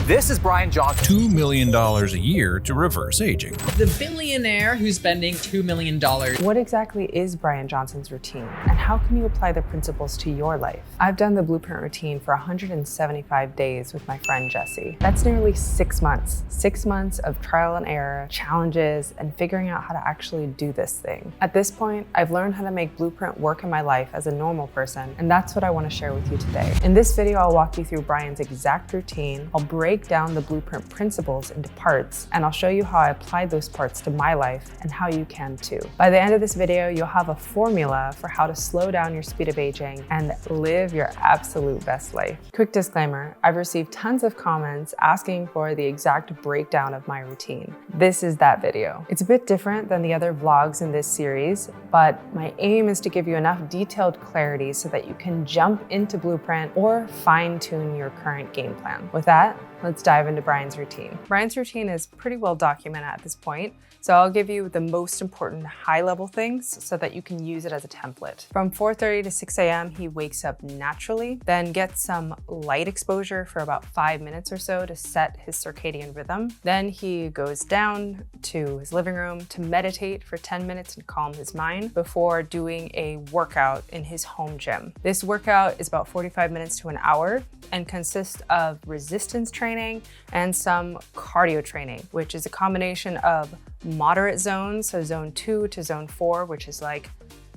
This is Bryan Johnson. $2 million a year to reverse aging. The billionaire who's spending $2 million. What exactly is Bryan Johnson's routine, and how can you apply the principles to your life? I've done the Blueprint routine for 175 days with my friend Jesse. That's nearly 6 months. 6 months of trial and error, challenges, and figuring out how to actually do this thing. At this point, I've learned how to make Blueprint work in my life as a normal person, and that's what I want to share with you today. In this video, I'll walk you through Bryan's exact routine. I'll break down the Blueprint principles into parts, and I'll show you how I applied those parts to my life and how you can too. By the end of this video, you'll have a formula for how to slow down your speed of aging and live your absolute best life. Quick disclaimer, I've received tons of comments asking for the exact breakdown of my routine. This is that video. It's a bit different than the other vlogs in this series, but my aim is to give you enough detailed clarity so that you can jump into Blueprint or fine-tune your current game plan. With that, let's dive into Bryan's routine. Bryan's routine is pretty well documented at this point, so I'll give you the most important high-level things so that you can use it as a template. From 4:30 to 6 a.m., he wakes up naturally, then gets some light exposure for about 5 minutes or so to set his circadian rhythm. Then he goes down to his living room to meditate for 10 minutes and calm his mind before doing a workout in his home gym. This workout is about 45 minutes to an hour and consists of resistance training and some cardio training, which is a combination of moderate zones, so zone 2 to zone 4, which is like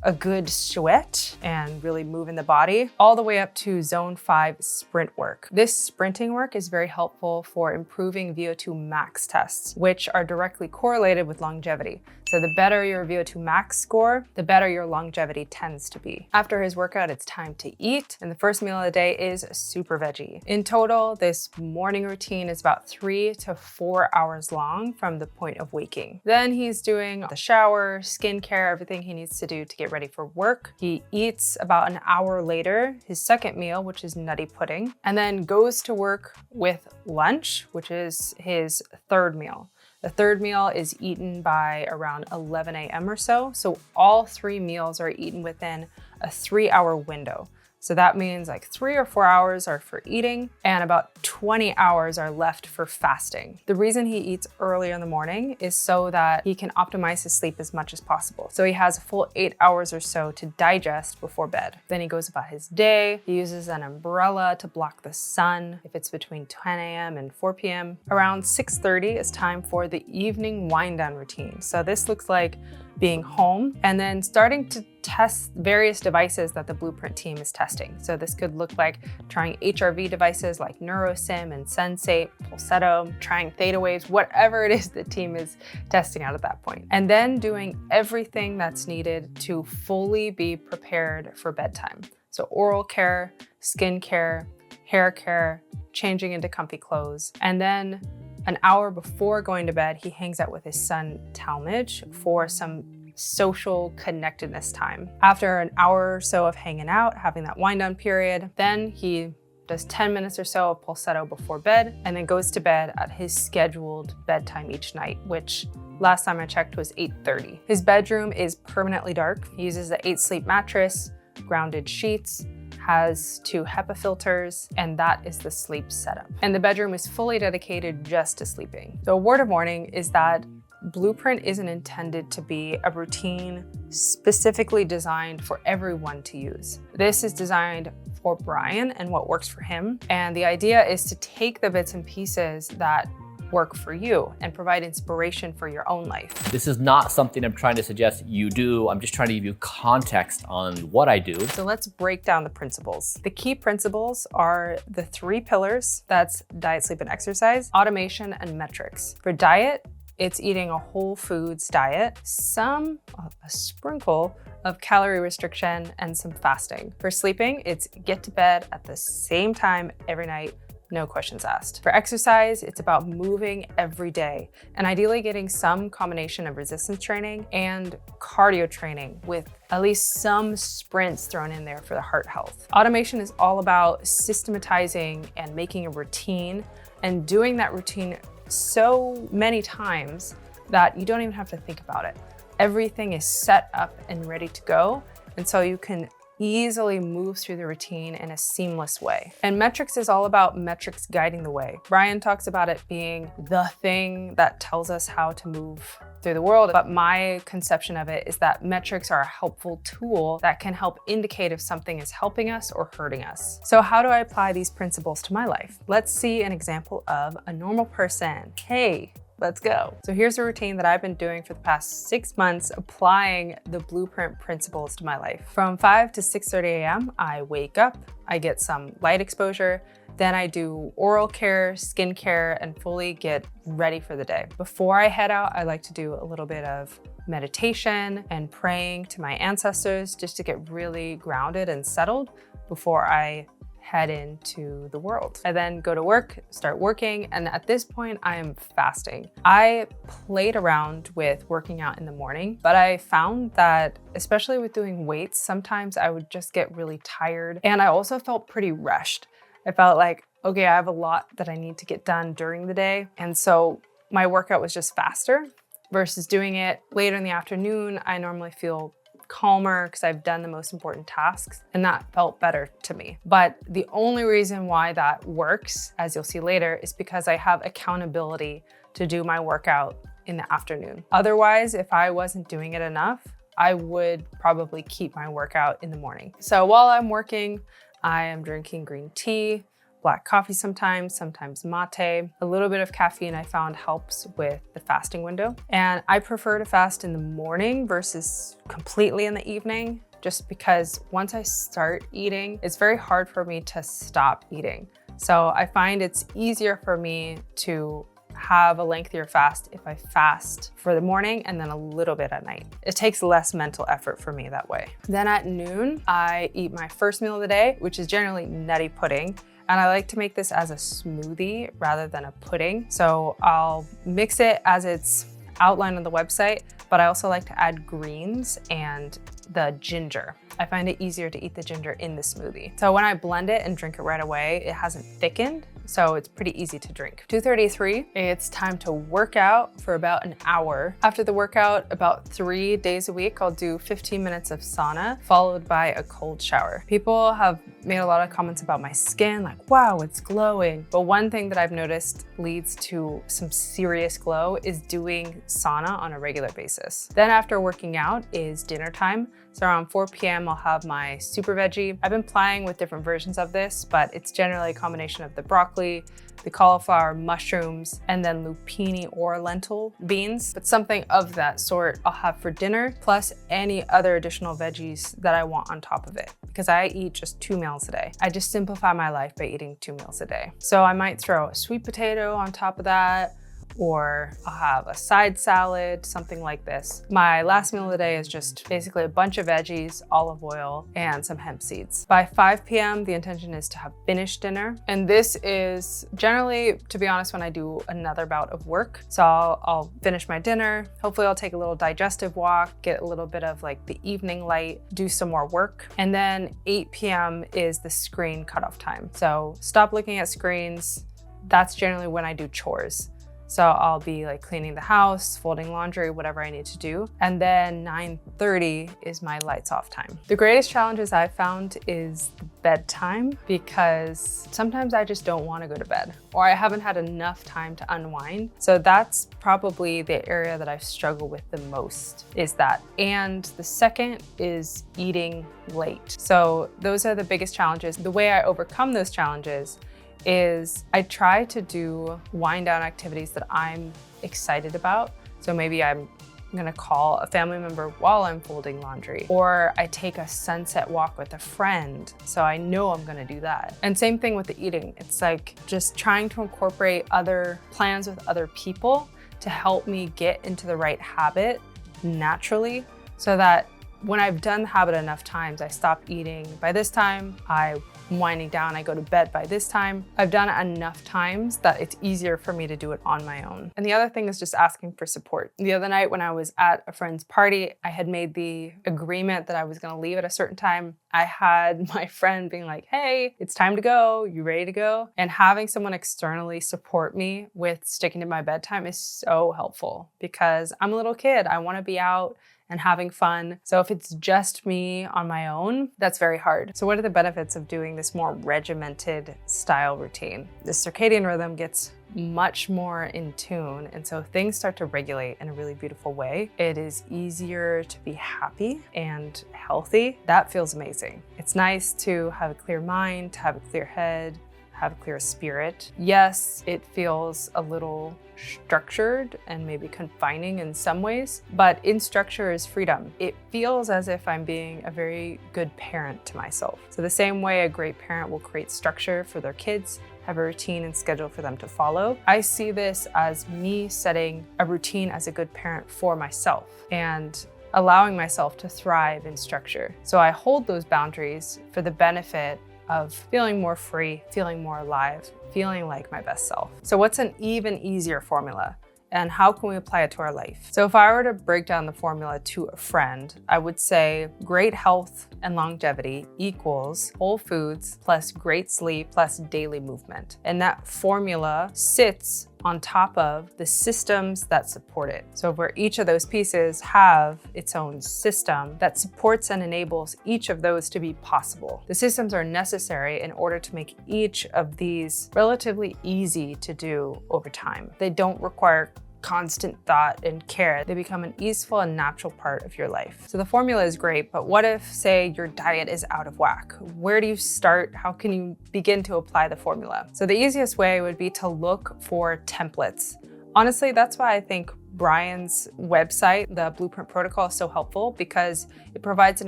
a good sweat and really moving the body, all the way up to zone 5 sprint work. This sprinting work is very helpful for improving VO2 max tests, which are directly correlated with longevity. So the better your VO2 max score, the better your longevity tends to be. After his workout, it's time to eat, and the first meal of the day is super veggie. In total, this morning routine is about 3 to 4 hours long from the point of waking. Then he's doing the shower, skincare, everything he needs to do to get ready for work. He eats about an hour later, his second meal, which is nutty pudding, and then goes to work with lunch, which is his third meal. The third meal is eaten by around 11 a.m. or so. So all 3 meals are eaten within a 3-hour window. So that means like 3 or 4 hours are for eating and about 20 hours are left for fasting. The reason he eats early in the morning is so that he can optimize his sleep as much as possible. So he has a full 8 hours or so to digest before bed. Then he goes about his day. He uses an umbrella to block the sun if it's between 10 a.m. and 4 p.m. Around 6:30 is time for the evening wind down routine. So this looks like being home and then starting to test various devices that the Blueprint team is testing. So this could look like trying HRV devices like NeuroSim and Sensate, Pulsetto, trying theta waves, whatever it is the team is testing out at that point. And then doing everything that's needed to fully be prepared for bedtime. So oral care, skin care, hair care, changing into comfy clothes. And then an hour before going to bed, he hangs out with his son, Talmadge, for some social connectedness time. After an hour or so of hanging out, having that wind down period, then he does 10 minutes or so of Pulsetto before bed, and then goes to bed at his scheduled bedtime each night, which last time I checked was 8:30. His bedroom is permanently dark. He uses the 8 Sleep mattress, grounded sheets, has 2 HEPA filters, and that is the sleep setup. And the bedroom is fully dedicated just to sleeping. The word of warning is that Blueprint isn't intended to be a routine specifically designed for everyone to use. This is designed for Bryan and what works for him. And the idea is to take the bits and pieces that work for you and provide inspiration for your own life. This is not something I'm trying to suggest you do. I'm just trying to give you context on what I do. So let's break down the principles. The key principles are the 3 pillars. That's diet, sleep, and exercise, automation, and metrics. For diet, it's eating a whole foods diet, a sprinkle of calorie restriction, and some fasting. For sleeping, it's get to bed at the same time every night, no questions asked. For exercise, it's about moving every day and ideally getting some combination of resistance training and cardio training with at least some sprints thrown in there for the heart health. Automation is all about systematizing and making a routine and doing that routine so many times that you don't even have to think about it. Everything is set up and ready to go. And so you can easily move through the routine in a seamless way. And metrics is all about metrics guiding the way. Bryan talks about it being the thing that tells us how to move through the world, but my conception of it is that metrics are a helpful tool that can help indicate if something is helping us or hurting us. So how do I apply these principles to my life? Let's see an example of a normal person. Hey, let's go. So here's a routine that I've been doing for the past 6 months, applying the blueprint principles to my life. From 5 to 6:30 a.m., I wake up, I get some light exposure, then I do oral care, skincare, and fully get ready for the day. Before I head out, I like to do a little bit of meditation and praying to my ancestors just to get really grounded and settled before I head into the world. I then go to work, start working, and at this point I am fasting. I played around with working out in the morning, but I found that especially with doing weights, sometimes I would just get really tired, and I also felt pretty rushed. I felt like, okay, I have a lot that I need to get done during the day, and so my workout was just faster versus doing it later in the afternoon. I normally feel calmer because I've done the most important tasks, and that felt better to me. But the only reason why that works, as you'll see later, is because I have accountability to do my workout in the afternoon. Otherwise, if I wasn't doing it enough, I would probably keep my workout in the morning. So while I'm working, I am drinking green tea, black coffee sometimes mate. A little bit of caffeine I found helps with the fasting window. And I prefer to fast in the morning versus completely in the evening, just because once I start eating, it's very hard for me to stop eating. So I find it's easier for me to have a lengthier fast if I fast for the morning and then a little bit at night. It takes less mental effort for me that way. Then at noon, I eat my first meal of the day, which is generally nutty pudding. And I like to make this as a smoothie rather than a pudding. So I'll mix it as it's outlined on the website, but I also like to add greens and the ginger. I find it easier to eat the ginger in the smoothie. So when I blend it and drink it right away, it hasn't thickened, so it's pretty easy to drink. 2:33, it's time to work out for about an hour. After the workout, about 3 days a week, I'll do 15 minutes of sauna, followed by a cold shower. People have made a lot of comments about my skin, like, wow, it's glowing. But one thing that I've noticed leads to some serious glow is doing sauna on a regular basis. Then after working out is dinner time. So around 4 p.m. I'll have my super veggie. I've been playing with different versions of this, but it's generally a combination of the broccoli, the cauliflower, mushrooms, and then lupini or lentil beans. But something of that sort I'll have for dinner, plus any other additional veggies that I want on top of it, because I eat just 2 meals a day. I just simplify my life by eating 2 meals a day. So I might throw a sweet potato on top of that, or I'll have a side salad, something like this. My last meal of the day is just basically a bunch of veggies, olive oil, and some hemp seeds. By 5 p.m., the intention is to have finished dinner. And this is generally, to be honest, when I do another bout of work. So I'll finish my dinner. Hopefully I'll take a little digestive walk, get a little bit of like the evening light, do some more work. And then 8 p.m. is the screen cutoff time. So stop looking at screens. That's generally when I do chores. So I'll be like cleaning the house, folding laundry, whatever I need to do. And then 9:30 is my lights off time. The greatest challenges I've found is the bedtime, because sometimes I just don't want to go to bed, or I haven't had enough time to unwind. So that's probably the area that I've struggled with the most, is that. And the second is eating late. So those are the biggest challenges. The way I overcome those challenges is I try to do wind down activities that I'm excited about. So maybe I'm gonna call a family member while I'm folding laundry, or I take a sunset walk with a friend, so I know I'm gonna do that. And same thing with the eating. It's like just trying to incorporate other plans with other people to help me get into the right habit naturally, so that when I've done the habit enough times, I stop eating by this time, I'm winding down, I go to bed by this time. I've done it enough times that it's easier for me to do it on my own. And the other thing is just asking for support. The other night when I was at a friend's party, I had made the agreement that I was gonna leave at a certain time. I had my friend being like, hey, it's time to go, you ready to go? And having someone externally support me with sticking to my bedtime is so helpful, because I'm a little kid, I wanna be out and having fun. So if it's just me on my own, that's very hard. So what are the benefits of doing this more regimented style routine? The circadian rhythm gets much more in tune, and so things start to regulate in a really beautiful way. It is easier to be happy and healthy. That feels amazing. It's nice to have a clear mind, to have a clear head, have a clear spirit. Yes, it feels a little structured and maybe confining in some ways, but in structure is freedom. It feels as if I'm being a very good parent to myself. So the same way a great parent will create structure for their kids, have a routine and schedule for them to follow, I see this as me setting a routine as a good parent for myself and allowing myself to thrive in structure. So I hold those boundaries for the benefit of feeling more free, feeling more alive, feeling like my best self. So what's an even easier formula? And how can we apply it to our life? So if I were to break down the formula to a friend, I would say great health and longevity equals whole foods plus great sleep plus daily movement. And that formula sits on top of the systems that support it. So where each of those pieces have its own system that supports and enables each of those to be possible. The systems are necessary in order to make each of these relatively easy to do over time. They don't require constant thought and care. They become an easeful and natural part of your life. So the formula is great, but what if, say, your diet is out of whack? Where do you start? How can you begin to apply the formula? So the easiest way would be to look for templates. Honestly, that's why I think Bryan's website, the Blueprint Protocol, is so helpful because it provides an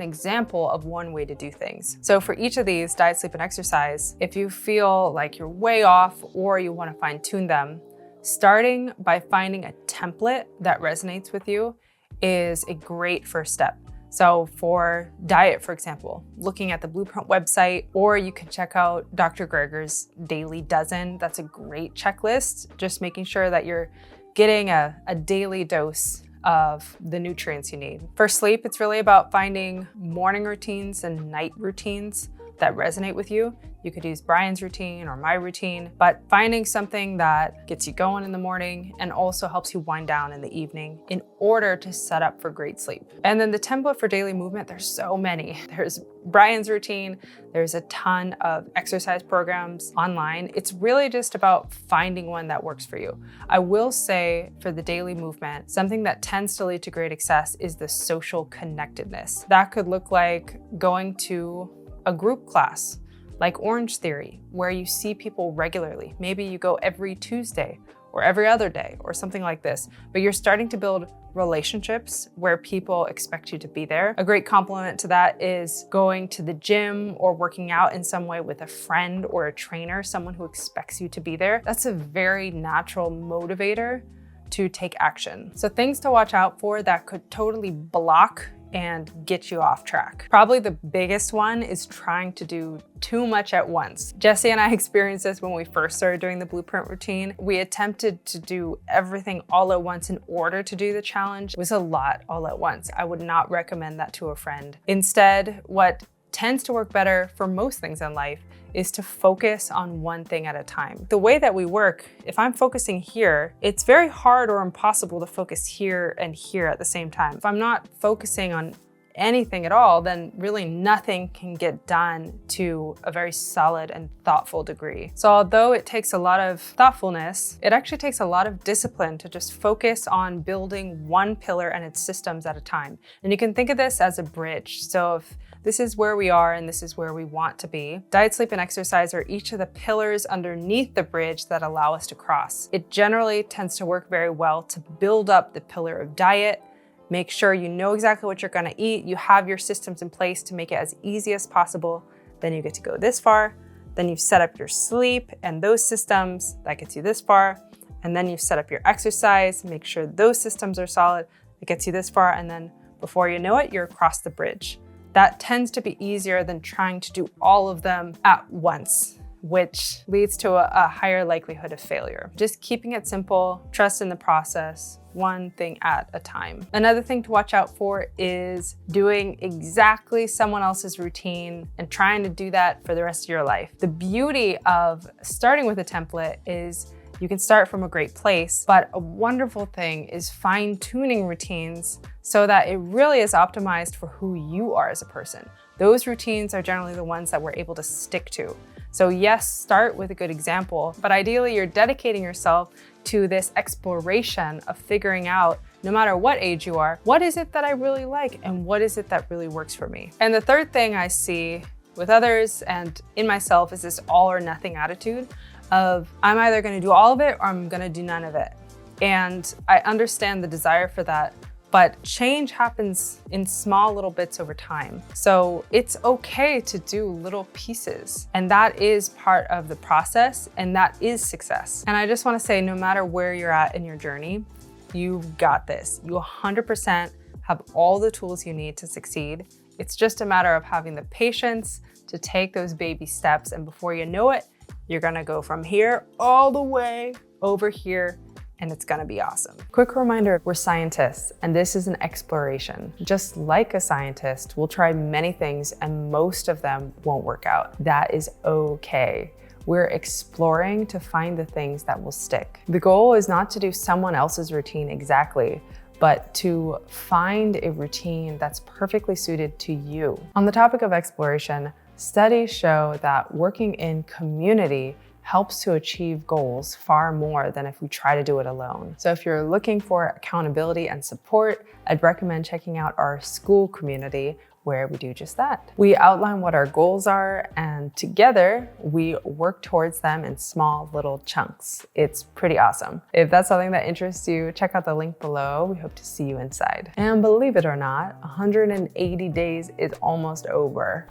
example of one way to do things. So for each of these, diet, sleep, and exercise, if you feel like you're way off or you want to fine tune them, starting by finding a template that resonates with you is a great first step. So for diet, for example, looking at the Blueprint website, or you can check out Dr. Greger's Daily Dozen. That's a great checklist, just making sure that you're getting a daily dose of the nutrients you need. For sleep, it's really about finding morning routines and night routines that resonate with you. You could use Bryans Routine or my routine, but finding something that gets you going in the morning and also helps you wind down in the evening in order to set up for great sleep. And then the template for daily movement, there's so many. There's Bryan's Routine, there's a ton of exercise programs online. It's really just about finding one that works for you. I will say for the daily movement, something that tends to lead to great success is the social connectedness. That could look like going to a group class like Orange Theory, where you see people regularly. Maybe you go every Tuesday or every other day or something like this, but you're starting to build relationships where people expect you to be there. A great complement to that is going to the gym or working out in some way with a friend or a trainer, someone who expects you to be there. That's a very natural motivator to take action. So things to watch out for that could totally block and get you off track. Probably the biggest one is trying to do too much at once. Jesse and I experienced this when we first started doing the Blueprint routine. We attempted to do everything all at once in order to do the challenge. It was a lot all at once. I would not recommend that to a friend. Instead, what tends to work better for most things in life is to focus on one thing at a time. The way that we work, if I'm focusing here, it's very hard or impossible to focus here and here at the same time. If I'm not focusing on anything at all, then really nothing can get done to a very solid and thoughtful degree. So although it takes a lot of thoughtfulness, it actually takes a lot of discipline to just focus on building one pillar and its systems at a time. And you can think of this as a bridge. So if this is where we are and this is where we want to be, diet, sleep, and exercise are each of the pillars underneath the bridge that allow us to cross. It generally tends to work very well to build up the pillar of diet, make sure you know exactly what you're gonna eat, you have your systems in place to make it as easy as possible. Then you get to go this far, then you've set up your sleep and those systems, that gets you this far, and then you've set up your exercise, make sure those systems are solid, that gets you this far, and then before you know it, you're across the bridge. That tends to be easier than trying to do all of them at once, which leads to a higher likelihood of failure. Just keeping it simple, trust in the process, one thing at a time. Another thing to watch out for is doing exactly someone else's routine and trying to do that for the rest of your life. The beauty of starting with a template is You can start from a great place, but a wonderful thing is fine-tuning routines so that it really is optimized for who you are as a person. Those routines are generally the ones that we're able to stick to. So yes, start with a good example, but ideally you're dedicating yourself to this exploration of figuring out, no matter what age you are, what is it that I really like and what is it that really works for me? And the third thing I see with others and in myself is this all or nothing attitude of I'm either gonna do all of it or I'm gonna do none of it. And I understand the desire for that, but change happens in small little bits over time. So it's okay to do little pieces, and that is part of the process, and that is success. And I just wanna say, no matter where you're at in your journey, you've got this. You 100% have all the tools you need to succeed. It's just a matter of having the patience to take those baby steps, and before you know it, you're gonna go from here all the way over here, and it's gonna be awesome. Quick reminder, we're scientists, and this is an exploration. Just like a scientist, we'll try many things and most of them won't work out. That is okay. We're exploring to find the things that will stick. The goal is not to do someone else's routine exactly, but to find a routine that's perfectly suited to you. On the topic of exploration, studies show that working in community helps to achieve goals far more than if we try to do it alone. So if you're looking for accountability and support, I'd recommend checking out our school community where we do just that. We outline what our goals are, and together we work towards them in small little chunks. It's pretty awesome. If that's something that interests you, check out the link below. We hope to see you inside. And believe it or not, 180 days is almost over.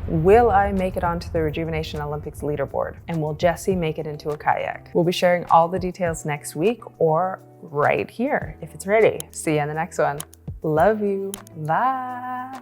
Will I make it onto the Rejuvenation Olympics leaderboard? And will Jessie make it into a kayak? We'll be sharing all the details next week or right here if it's ready. See you in the next one. Love you. Bye.